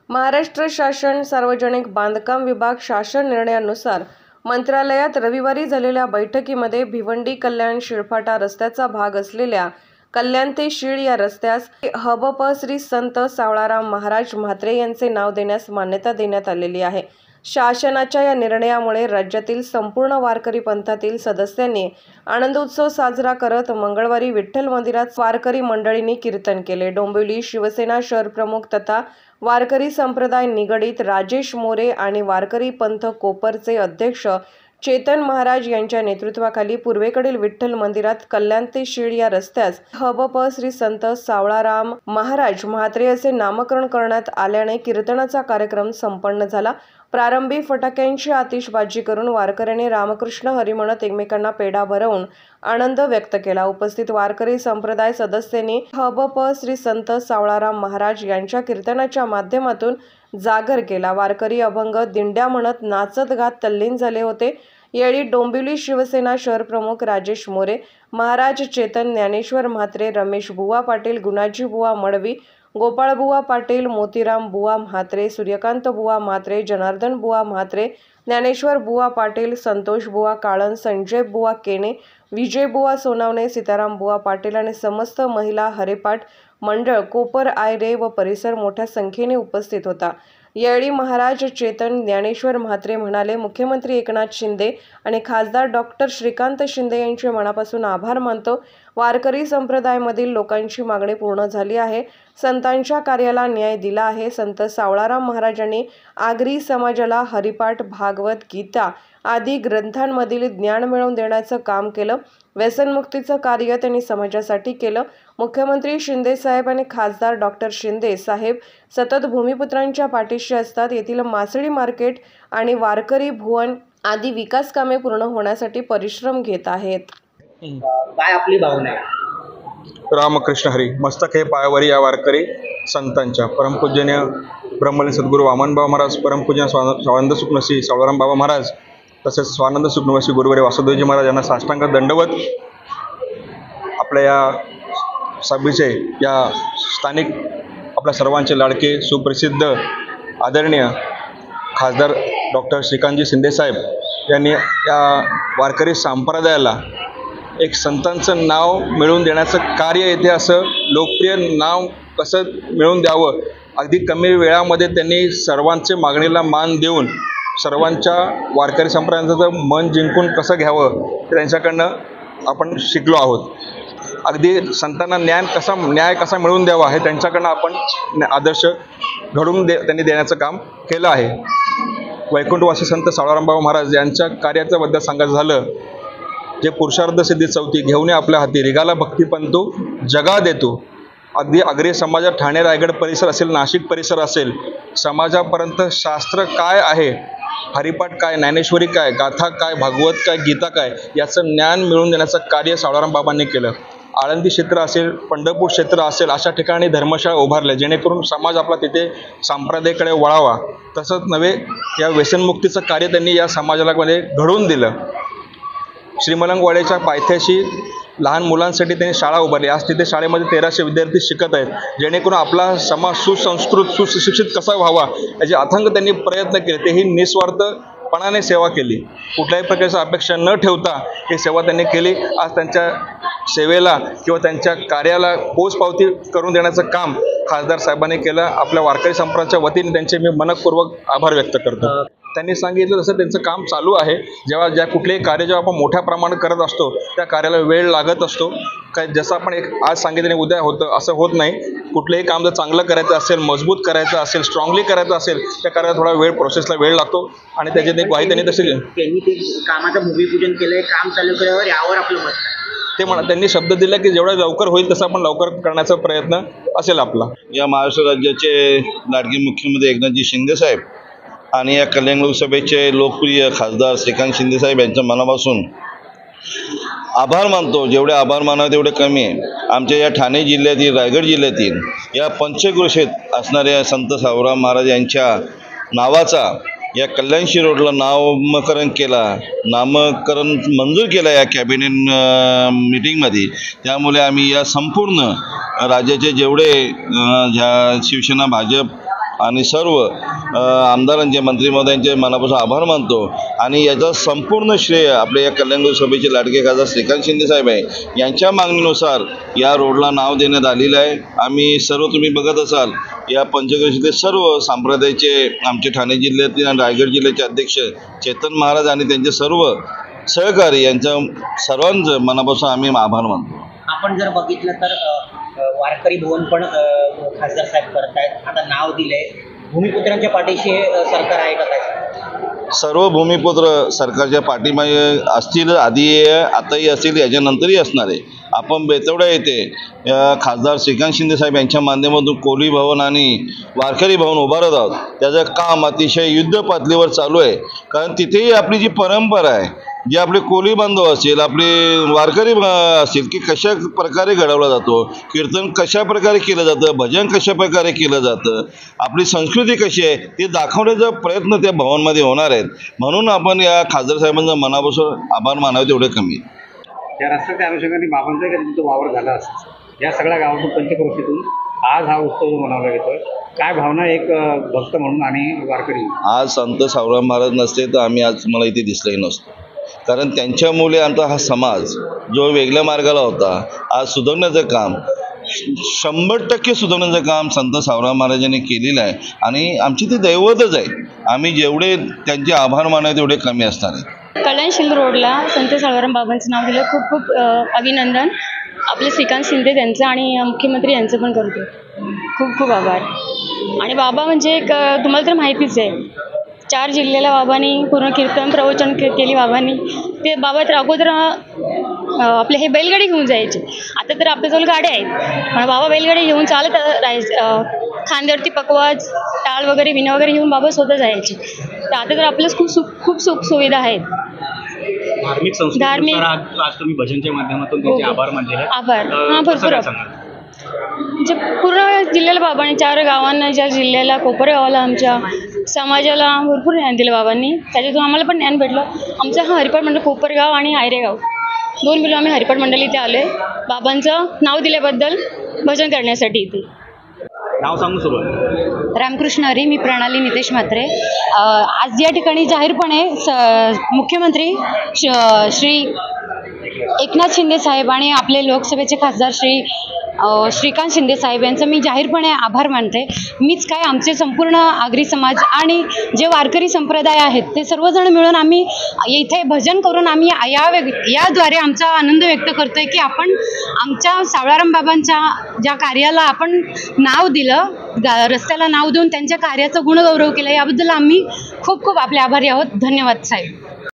महाराष्ट्र शासन सार्वजनिक बांधकाम विभाग शासन निर्णयानुसार मंत्रालयात रविवारी झालेल्या बैठकीमध्ये भिवंडी कल्याण शिळफाटा रस्त्याचा भाग असलेल्या कल्याण ते शीळ या रस्त्यास हबप श्री संत सावळाराम महाराज म्हात्रे यांचे नाव देण्यास मान्यता देण्यात आलेली आहे। शासनाच्या या निर्णयामुळे राज्यातील संपूर्ण वारकरी पंथातील सदस्यांनी आनंदोत्सव साजरा करत मंगळवारी विठ्ठल मंदिरात वारकरी मंडळींनी कीर्तन केले। डोंबिवली शिवसेना शहर प्रमुख तथा वारकरी संप्रदाय निगडित राजेश मोरे आणि वारकरी पंथ कोपरचे अध्यक्ष चेतन महाराज यांच्या नेतृत्वाखाली पूर्वेकडील विठ्ठल मंदिरात कल्याण ते शीळ या रस्त्यास हबप श्री संत सावळाराम महाराज म्हात्रे असे नामकरण करण्यात आल्याने कीर्तनाचा कार्यक्रम संपन्न झाला। प्रारंभी फटाक्यांची आतिषबाजी करून वारकऱ्यांनी रामकृष्ण हरी म्हणत एकमेकांना पेढा भरवून आनंद व्यक्त केला। उपस्थित वारकरी संप्रदाय सदस्यांनी हबप श्री संत सावळाराम महाराज यांच्या कीर्तनाच्या माध्यमातून जागर केला। वारकरी अभंग दिंड्या म्हणत नाचत गात तल्लीन झाले होते। यावेळी डोंबिवली शिवसेना शहर प्रमुख राजेश मोरे, महाराज चेतन ज्ञानेश्वर म्हात्रे, रमेश बुवा पाटील, गुणाजी बुवा मडवी, गोपाळ बुवा पाटील, मोतीराम बुवा म्हात्रे, सूर्यकांत बुवा म्हात्रे, जनार्दन बुवा म्हात्रे, ज्ञानेश्वर बुवा पाटील, संतोष बुवा काळन, संजय बुवा केने, विजय बुवा सोनावणे, सीताराम बुवा पाटील आणि समस्त महिला हरिपाठ मंडळ कोपर आयरे व परिसर मोठ्या संख्येने उपस्थित होता। यावेळी महाराज चेतन ज्ञानेश्वर म्हात्रे म्हणाले, मुख्यमंत्री एकनाथ शिंदे आणि खासदार डॉक्टर श्रीकांत शिंदे यांचे मनापासून आभार मानतो। वारकरी संप्रदायामधील लोकांची मागणी पूर्ण झाली आहे। संतांच्या कार्याला न्याय दिला आहे। संत सावळाराम महाराजांनी आगरी समाजाला हरिपाठ, भागवत, गीता आदी ग्रंथांमधील ज्ञान मिळवून देण्याचं काम केलं। व्यसनमुक्तीचं कार्य त्यांनी समाजासाठी केलं। मुख्यमंत्री शिंदे साहेब आणि खासदार डॉक्टर शिंदे साहेब सतत भूमिपुत्रांच्या पाठीशी असतात। येथील मासळी मार्केट आणि वारकरी भुवन आदी विकास कामे पूर्ण होण्यासाठी परिश्रम घेत आहेत। काय आपली भावना आहे? रामकृष्ण हरी मस्तक हे पायावरी या वारकरी संतांच्या परमपूजनीय ब्रह्मलीन सद्गुरू वामनबाबा महाराज, परमपूजनीय स्वानंद सुखनसी सावळाराम बाबा महाराज, तसेच स्वानंद सुखनसी गुरुवारी वासुदेवजी महाराज यांना साष्टांग दंडवत आपल्या या सभेचे या स्थानिक आपल्या सर्वांचे लाडके सुप्रसिद्ध आदरणीय खासदार डॉक्टर श्रीकांतजी शिंदे साहेब यांनी या वारकरी संप्रदायाला एक संतांचं नाव मिळवून देण्याचं कार्य येते, असं लोकप्रिय नाव कसं मिळवून द्यावं, अगदी कमी वेळामध्ये त्यांनी सर्वांचे मागणीला मान देऊन सर्वांच्या वारकरी संप्रदायाचं मन जिंकून कसं घ्यावं त्यांच्याकडनं आपण शिकलो आहोत। अगदी संतांना न्याय कसा मिळवून द्यावा हे त्यांच्याकडनं आपण आदर्श घडवून त्यांनी देण्याचं काम केलं आहे। वैकुंठवासी संत सावळाराम बाबा महाराज यांच्या कार्याच्या बद्दल सांगायचं झालं, जे पुरुषार्थ सिद्धी चौथी घेऊन आपल्या हाती रिगाला भक्तिपंतू जगा देतो, अगदी आगरी समाजात ठाणे रायगड परिसर असेल, नाशिक परिसर असेल, समाजापर्यंत शास्त्र काय आहे, हरिपाठ काय, ज्ञानेश्वरी काय, गाथा काय, भागवत काय, गीता काय याचं ज्ञान मिळवून देण्याचं कार्य सावळाराम बाबांनी केलं। आळंदी क्षेत्र असेल, पंढरपूर क्षेत्र असेल, अशा ठिकाणी धर्मशाळा उभारल्या जेणेकरून समाज आपला तिथे संप्रदायाकडे वळावा। तसंच नव्हे, या व्यसनमुक्तीचं कार्य त्यांनी या समाजाला घडवून दिलं। श्रीमलंगवाड्याच्या पायथ्याशी लहान मुलांसाठी त्यांनी शाळा उभारली। आज तिथे शाळेमध्ये 1300 विद्यार्थी शिकत आहेत, जेणेकरून आपला समाज सुसंस्कृत सुशिक्षित कसा व्हावा याचे अथांग त्यांनी प्रयत्न केले। तेही निस्वार्थपणाने सेवा केली, कुठल्याही प्रकारची अपेक्षा न ठेवता ही सेवा त्यांनी केली। आज त्यांच्या सेवेला किंवा त्यांच्या कार्याला पोचपावती करून देण्याचं काम खासदार साहेबांनी केलं। आपल्या वारकरी संप्रदायाच्या वतीने त्यांचे मी मनपूर्वक आभार व्यक्त करतो। त्यांनी सांगितलं तसं त्यांचं काम चालू आहे। ज्या कुठलेही कार्य जेव्हा आपण मोठ्या प्रमाणात करत असतो त्या कार्याला वेळ लागत असतो। काय जसं आपण आज सांगितलं उद्या होतं असं होत नाही। कुठलेही काम जर चांगलं करायचं असेल, मजबूत करायचं असेल, स्ट्रॉंगली करायचं असेल, त्या कार्याला थोडा प्रोसेसला वेळ लागतो आणि त्याच्यात एक ग्वाही त्यांनी तशी ते कामाचं भूमिपूजन केलंय, काम चालू केल्यावर यावर आपलं मत ते त्यांनी शब्द दिला की जेवढा लवकर होईल तसं आपण लवकर करण्याचा प्रयत्न असेल आपला। या महाराष्ट्र राज्याचे लाडके मुख्यमंत्री एकनाथजी शिंदे साहेब आणि या कल्याण लोकसभेचे लोकप्रिय खासदार श्रीकांत शिंदे साहेब यांच्या मनापासून आभार मानतो। जेवढे आभार मानावे तेवढे कमी आहे। आमच्या या ठाणे जिल्ह्यातील, रायगड जिल्ह्यातील या पंचक्रोशीत असणाऱ्या संत सावळाराम महाराज यांच्या नावाचा या कल्याणशी रोडला नामकरण मंजूर केला या कॅबिनेट मीटिंगमध्ये। त्यामुळे आम्ही या संपूर्ण राज्याचे जेवढे शिवसेना, भाजप आणि सर्व आमदारांचे मंत्री महोदयांचे मनापासून आभार मानतो आणि याचा संपूर्ण श्रेय आपल्या या कल्याण लोकसभेचे लाडके खासदार श्रीकांत शिंदे साहेब आहे यांच्या मागणीनुसार या रोडला नाव देण्यात आलेलं आहे. आम्ही सर्व तुम्ही बघत असाल या पंचक्रोशीतले सर्व संप्रदायाचे आमचे ठाणे जिल्ह्यातील आणि रायगड जिल्ह्याचे अध्यक्ष चेतन महाराज आणि त्यांचे सर्व सहकारी यांच्या सर्वांचं मनापासून आम्ही आभार मानतो. आपण जर बघितलं तर वारकरी भवन पण खासदार साहेब करत आहेत. आता नाव दिलंय, भूमिपुत्रांच्या पाठीशी हे सरकार आहे का काय? सर्व भूमिपुत्र सरकारच्या पाठीमागे असतील, आधी आताही असतील, याच्यानंतरही असणार आहे. आपण बेतवडा येथे खासदार श्रीकांत शिंदे साहेब यांच्या माध्यमातून कोळी भवन आणि वारकरी भवन उभारत आहोत. त्याचं काम अतिशय युद्ध पातळीवर चालू आहे. कारण तिथेही आपली जी परंपरा आहे, जे आपले कोळी बांधव असतील, आपले वारकरी असतील, की कशा प्रकारे घडवला जातो, कीर्तन कशा प्रकारे केलं जातं, भजन कशा प्रकारे केलं जातं, आपली संस्कृती कशी आहे ते दाखवण्याचा प्रयत्न त्या भवनमध्ये होणार आहेत. म्हणून आपण या खासदार साहेबांचा मनापासून आभार मानावे तेवढे कमी. या रस्त्याच्या अनुषंगाने बाबांचा कधी तिथं वावर झाला असतो. या सगळ्या गावातून पंचक्रोशीतून आज हा उत्सव जो मनवला येतोय, काय भावना एक भक्त म्हणून आणि वारकरी? आज संत सावराम महाराज नसते तर आम्ही आज मला इथे दिसलंही नसतो. कारण त्यांच्यामुळे आमचा हा समाज जो वेगळ्या मार्गाला होता आज सुधारण्याचं काम 100% सुधारण्याचं काम संत सावराम महाराजांनी केलेलं आहे आणि आमची ती दैवतच आहे. आम्ही जेवढे त्यांचे आभार मानावे तेवढे कमी असणार आहेत. कल्याण शिंदे रोडला संत सावराम बाबांचं नाव दिलं, खूप खूप अभिनंदन आपले श्रीकांत शिंदे त्यांचं आणि मुख्यमंत्री यांचं पण करतो. खूप खूप आभार. आणि बाबा म्हणजे एक तुम्हाला तर माहितीच आहे, 4 जिल्ह्याला बाबांनी पूर्ण कीर्तन प्रवचन केली बाबांनी. ते बाबा तर अगोदर आपले हे बैलगाडी घेऊन जायचे. आता तर आपल्याजवळ गाड्या आहेत, पण बाबा बैलगाडी घेऊन चालत राहायचे. खांद्यावरती पकवाज, टाळ वगैरे विणा वगैरे घेऊन बाबा स्वतः जायचे. तर आता तर आपल्यास खूप सुख सुविधा आहेत. धार्मिक संस्कृती आज तुम्ही भजनच्या माध्यमातून त्यांचे आभार मानले आहेत. आभार. हां, भरपूर म्हणजे पूर्ण जिल्ह्याला बाबांनी 4 गावांना, ज्या जिल्ह्याला कोपर गावाला आमच्या समाजाला भरपूर ज्ञान दिलं बाबांनी. त्याच्यातून आम्हाला पण ज्ञान भेटलं. आमचं हा हरिपाठ मंडळ कोपरगाव आणि आयरेगाव 2 मिळून आम्ही हरिपाठ मंडळ इथे आलो आहे बाबांचं नाव दिल्याबद्दल भजन करण्यासाठी. इथे नाव सांगू सुरुवात. रामकृष्ण हरी. मी प्रणाली नितेश म्हात्रे. आज या ठिकाणी जाहीरपणे मुख्यमंत्री श्री एकनाथ शिंदे साहेब आणि आपले लोकसभेचे खासदार श्रीकांत शिंदे साहेब यांचं मी जाहीरपणे आभार मानते. मीच काय, आमचे संपूर्ण आगरी समाज आणि जे वारकरी संप्रदाय आहेत ते सर्वजण मिळून आम्ही इथे भजन करून आम्ही याद्वारे आमचा आनंद व्यक्त करतोय की आपण आमच्या सावळाराम बाबांच्या ज्या कार्याला आपण नाव दिलं, रस्त्याला नाव देऊन त्यांच्या कार्याचा गुणगौरव केला. याबद्दल आम्ही खूप खूप आपले आभारी आहोत. धन्यवाद साहेब.